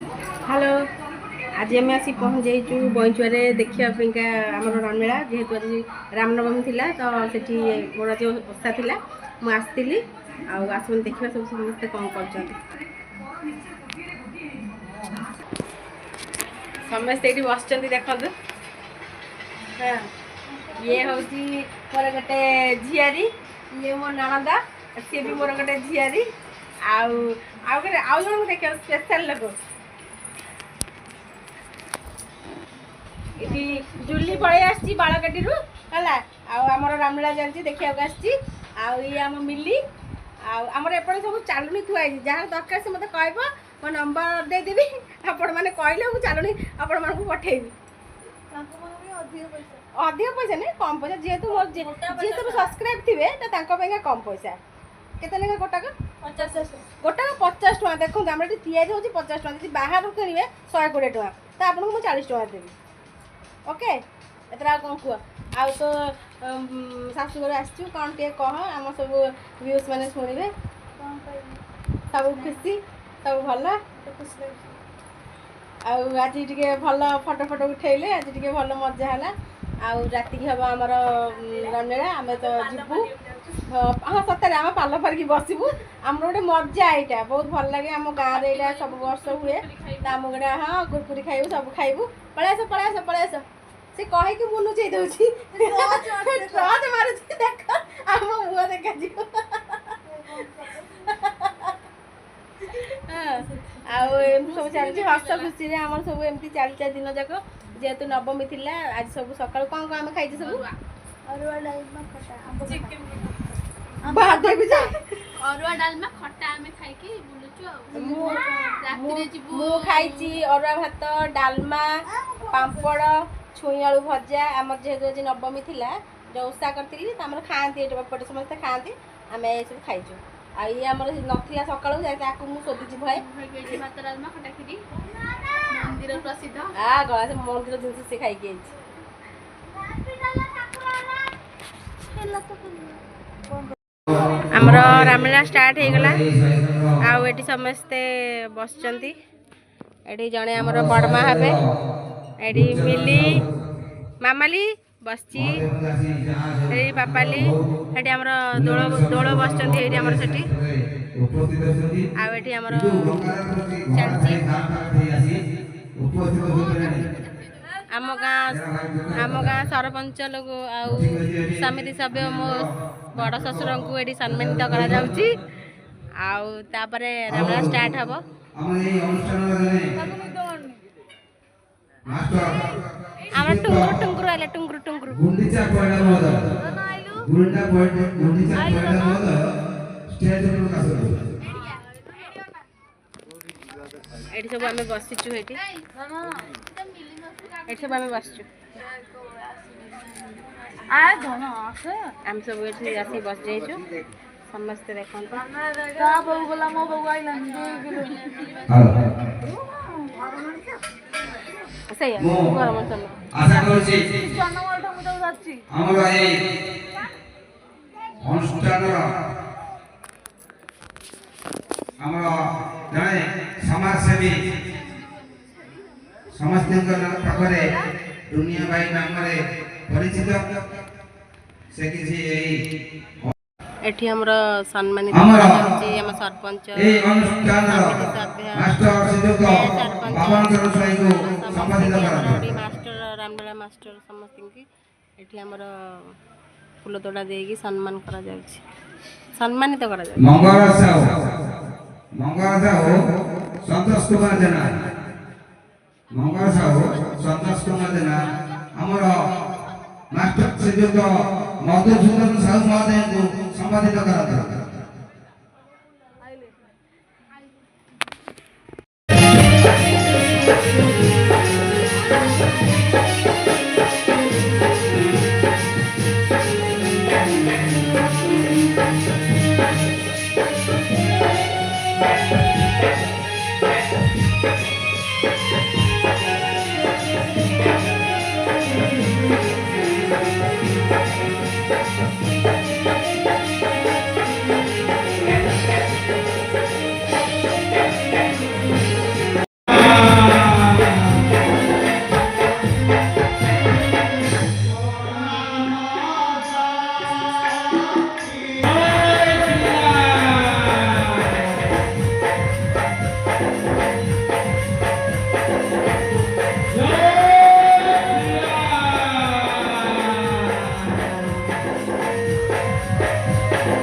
hello आज आम आसी पहुँच जाइचु बईचुआरे देखा आम रनमेला जेहेतु आज रामनवमी थिला तो सेठी मोर आज ओषा थिला मु आसती आसन देखा सब समस्ते कौन कर समस्ते ये बस देखु हाँ ये हूँ मोर गोटे झियारी ये मो नणंदा सी भी मोर गोटे झियारी आउ जन देख स्पेशल लोक ये जुली पड़े आसी बालकाटी है आमर रामलीला चलती देखा आम मिली आमर एपटे सब चालुनी थुआई जहाँ दरकार से मत कह मो नंबर देदेवी आपण मैंने कहले मुझे चालुनी आपण मानक पठेबी अधिक पैसा नहीं कम पैसा जेहेतु मोर जी सब सब्सक्राइब थे तो कम पैसा केते लेखा गोटाक 50 गोटाक 50 टका देखो आम तैयारी होची 50 टका जी बाहर किणवे 120 टका तो आपको मुझे 40 टका देवी ओके एतरा कौन कह आउ तो शाशुघर आसचु कौन टे कह आम सब व्यूज मैंने शुणे सब खुशी सब भल आज टे भल फटो फटो उठेले आज टे भल मजा है आउ राति हम आमर रनमेला आम तो जीवु हाँ सतरे आम पाल फारिकी बसबू आम गोटे मजा यहाँ बहुत भल लगे आम गाँव में यहाँ सब वर्ष हुए तो आम गोटे हाँ कुरकुरी खाइबू सब खाइबू पलि आस पलि आस पलि आस से कहीकि बुलुचई दौची टच मारुची देख आम मुह देखा सब चलती हस खुशी आम सब एमती चलता दिन जाक जेहेतु नवमी थी आज सब सका कौन कौन आम खाई सब अरुआ डालमा खट्टा आमे खाइकी बुलुचु मु खाइची अरुआ भात डालमा पांपड़ छुई आलू भजा आम जेहेतु आज नवमी थी जो ओषा करी खाती पटे समस्ते खाती आम ये सब खाइचु आई आम ना सका मुझे शोधुची भाई भात डालमा खट्टा खीरी मंदिर प्रसिद्ध गला से मंदिर जिन से खाई आमर रामलीला स्टार्ट हो गला आउ समस्ते बसचंती एटी जड़े आमर बड़मा हे एटी मिली मामाली बसची पापाली एटी आमर दोल बसचंती एटी आमर सेठी आउ आमर चलची आम गाँ सरपंच लोग आउ समिति सभ्य मो बड़ ससुर को ये सम्मानित कर रामलीला स्टार्ट हम आम टुंगुर टुंगुर आले टुंगुर टुंगुर एठी सब आमे बसिचु एठी सब आमे बसचु आम सब एठी आसी बस जाइचु समस्त देखन का बहु गला मो बहु आइलन सही है गरम चल आशा करछि जनवर ठमु तो जाछि हमरा ए अनुष्ठान हमरा जने समाज सेवी समस्त पाखरे दुनिया भाई नाम परिचित से किसी एठी हमर सम्मानित होची हम सरपंच ए अनुष्ठान मास्टर सिद्धक बाबन चरण साई को सम्मानित करथि मास्टर रामलीला मास्टर समस्त की एठी हमर फूल तोड़ा देगी सम्मान करा जाउची सम्मानित करा जाउची मंगल साहू संतोष कुमार जेना मंगल साहू संतोष कुमार जेना हमर मास्टर सिद्धक मधुसूदन साहू महोदय को सम्मानित करथि